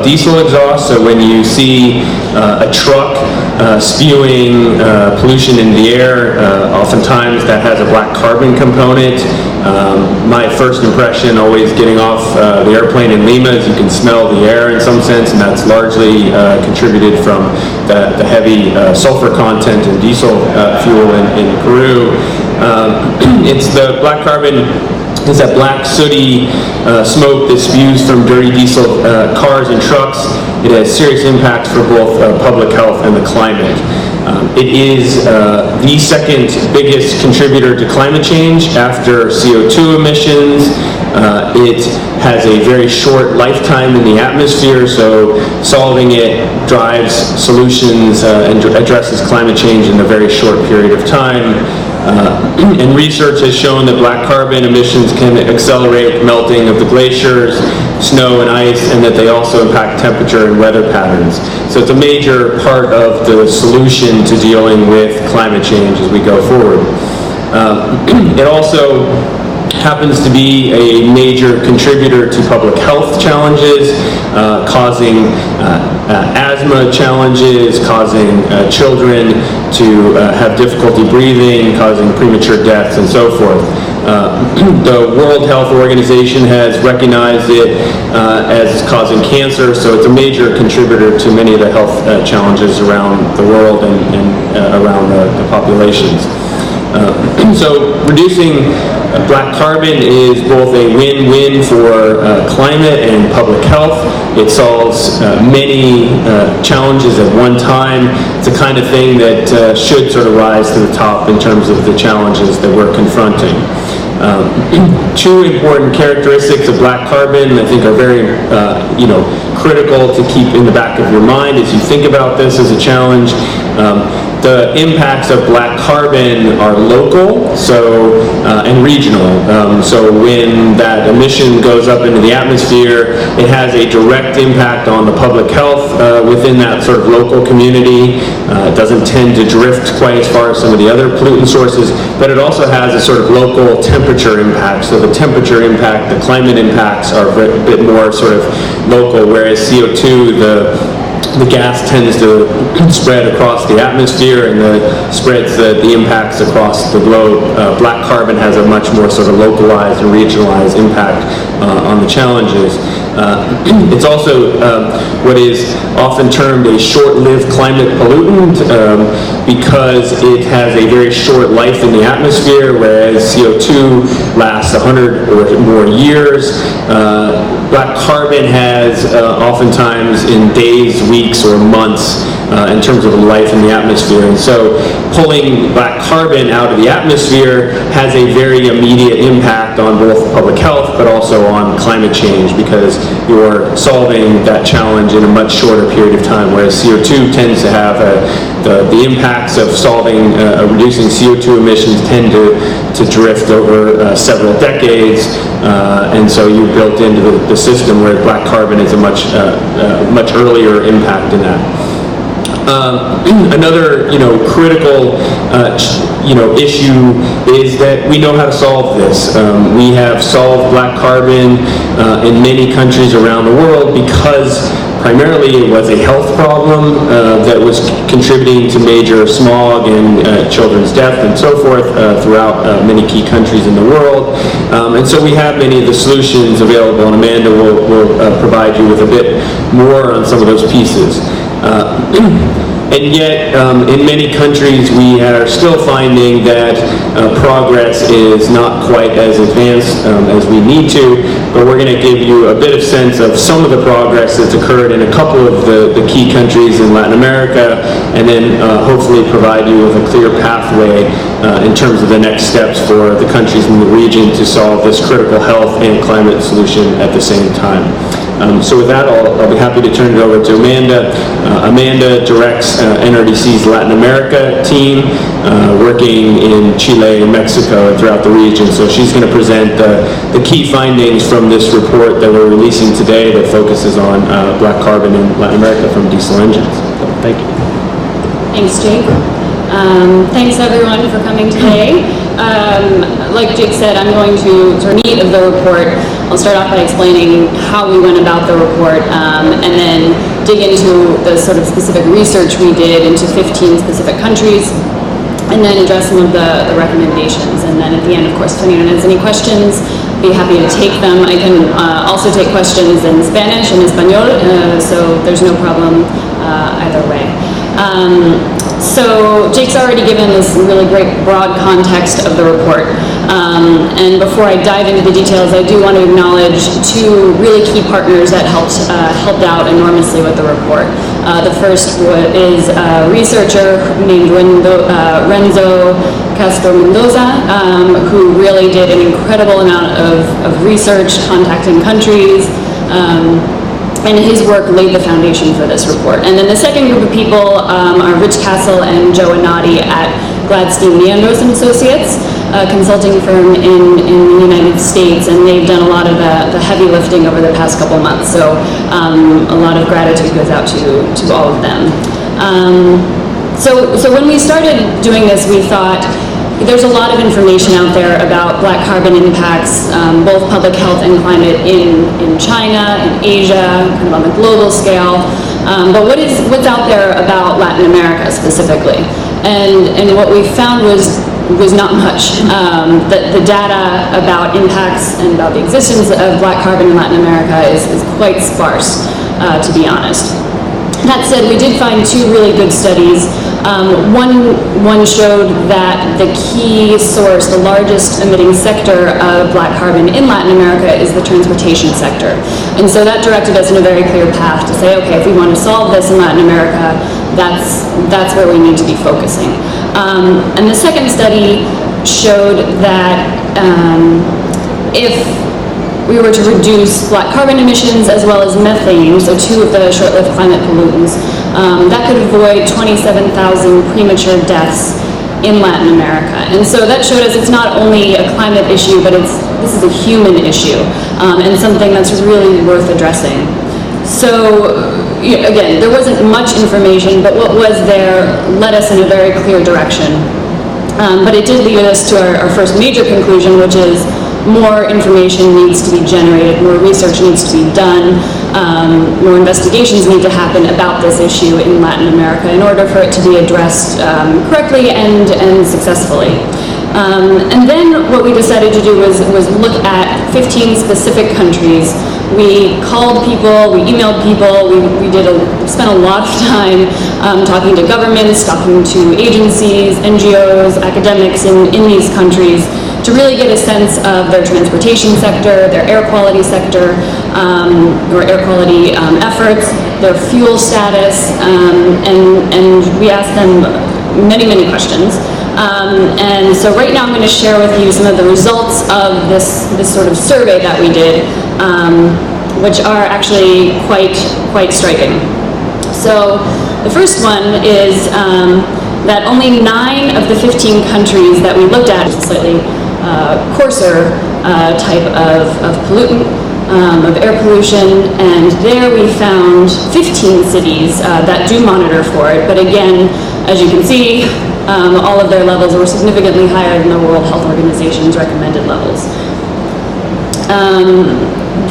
diesel exhaust. So when you see a truck spewing pollution in the air, oftentimes that has a black carbon component. My first impression always getting off the airplane in Lima is you can smell the air in some sense, and that's largely contributed from the heavy sulfur content in diesel fuel in Peru. It's the black carbon. It's that black sooty smoke that spews from dirty diesel cars and trucks. It has serious impacts for both public health and the climate. It is the second biggest contributor to climate change after CO2 emissions. It has a very short lifetime in the atmosphere, so solving it drives solutions and addresses climate change in a very short period of time. And research has shown that black carbon emissions can accelerate melting of the glaciers, snow and ice, and that they also impact temperature and weather patterns. So it's a major part of the solution to dealing with climate change as we go forward. It also happens to be a major contributor to public health challenges, causing asthma challenges, causing children to have difficulty breathing, causing premature deaths, and so forth. The World Health Organization has recognized it as causing cancer, so it's a major contributor to many of the health challenges around the world and around the populations. So reducing black carbon is both a win-win for climate and public health. It solves many challenges at one time. It's the kind of thing that should sort of rise to the top in terms of the challenges that we're confronting. Two important characteristics of black carbon I think are very critical to keep in the back of your mind as you think about this as a challenge. The impacts of black carbon are local and regional. So when that emission goes up into the atmosphere, it has a direct impact on the public health within that sort of local community. It doesn't tend to drift quite as far as some of the other pollutant sources, but it also has a sort of local temperature impact. So the temperature impact, the climate impacts are a bit more sort of local, whereas CO2, the gas tends to spread across the atmosphere and spreads the impacts across the globe. Black carbon has a much more sort of localized and regionalized impact on the challenges. It's also what is often termed a short-lived climate pollutant because it has a very short life in the atmosphere, whereas CO2 lasts 100 or more years. Black carbon has oftentimes in days, weeks, or months in terms of life in the atmosphere. And so pulling black carbon out of the atmosphere has a very immediate impact on both public health but also on climate change because you're solving that challenge in a much shorter period of time, whereas CO2 tends to have the impacts of reducing CO2 emissions tend to drift over several decades, and so you built into the system where black carbon is a much earlier impact in that. Another critical issue is that we know how to solve this. We have solved black carbon in many countries around the world because primarily it was a health problem that was contributing to major smog and children's death and so forth throughout many key countries in the world. And so we have many of the solutions available, and Amanda will provide you with a bit more on some of those pieces. And yet, in many countries, we are still finding that progress is not quite as advanced as we need to, but we're going to give you a bit of sense of some of the progress that's occurred in a couple of the key countries in Latin America, and then hopefully provide you with a clear pathway in terms of the next steps for the countries in the region to solve this critical health and climate solution at the same time. So with that, I'll be happy to turn it over to Amanda. Amanda directs NRDC's Latin America team, working in Chile and Mexico and throughout the region. So she's going to present the key findings from this report that we're releasing today that focuses on black carbon in Latin America from diesel engines. So, thank you. Thanks, Jake. Thanks everyone for coming today. like Jake said, I'm going to sort of meat of the report. I'll start off by explaining how we went about the report, and then dig into the sort of specific research we did into 15 specific countries, and then address some of the recommendations. And then at the end, of course, if anyone has any questions, be happy to take them. I can also take questions in Spanish and Espanol, so there's no problem either way. So Jake's already given this really great broad context of the report. And before I dive into the details, I do want to acknowledge two really key partners that helped out enormously with the report. The first is a researcher named Renzo Castro Mendoza, who really did an incredible amount of research, contacting countries, and his work laid the foundation for this report. And then the second group of people are Rich Castle and Joe Anati at Gladstein Leandros and Associates, a consulting firm in the United States, and they've done a lot of the heavy lifting over the past couple months. So a lot of gratitude goes out to all of them. So when we started doing this, we thought, there's a lot of information out there about black carbon impacts, both public health and climate in China, in Asia, kind of on the global scale. But what's out there about Latin America specifically? And what we found was not much. The data about impacts and about the existence of black carbon in Latin America is quite sparse, to be honest. That said, we did find two really good studies. One showed that the key source, the largest emitting sector of black carbon in Latin America is the transportation sector. And so that directed us in a very clear path to say, okay, if we want to solve this in Latin America, that's where we need to be focusing. And the second study showed that if we were to reduce black carbon emissions as well as methane, so two of the short-lived climate pollutants, that could avoid 27,000 premature deaths in Latin America. And so that showed us it's not only a climate issue, but this is a human issue, and something that's really worth addressing. So again, there wasn't much information, but what was there led us in a very clear direction. But it did lead us to our first major conclusion, which is more information needs to be generated, more research needs to be done, more investigations need to happen about this issue in Latin America in order for it to be addressed correctly and successfully. And then what we decided to do was look at 15 specific countries. We called people, we emailed people, we spent a lot of time talking to governments, talking to agencies, NGOs, academics in these countries, to really get a sense of their transportation sector, their air quality sector, or air quality efforts, their fuel status, and we asked them many, many questions. And so right now I'm going to share with you some of the results of this sort of survey that we did, which are actually quite striking. So the first one is that only 9 of the 15 countries that we looked at, slightly coarser type of pollutant, of air pollution, and there we found 15 cities that do monitor for it, but again, as you can see, all of their levels were significantly higher than the World Health Organization's recommended levels.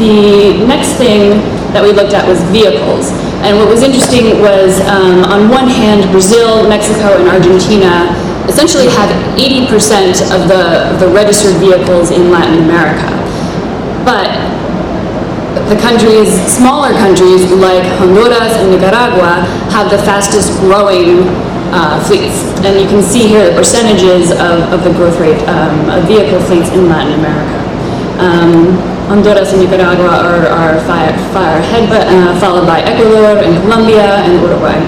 The next thing that we looked at was vehicles. And what was interesting was, on one hand, Brazil, Mexico, and Argentina essentially have 80% of the registered vehicles in Latin America. But the smaller countries like Honduras and Nicaragua have the fastest growing fleets. And you can see here the percentages of the growth rate of vehicle fleets in Latin America. Honduras and Nicaragua are far ahead, but followed by Ecuador and Colombia and Uruguay.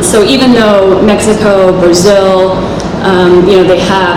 So even though Mexico, Brazil, they have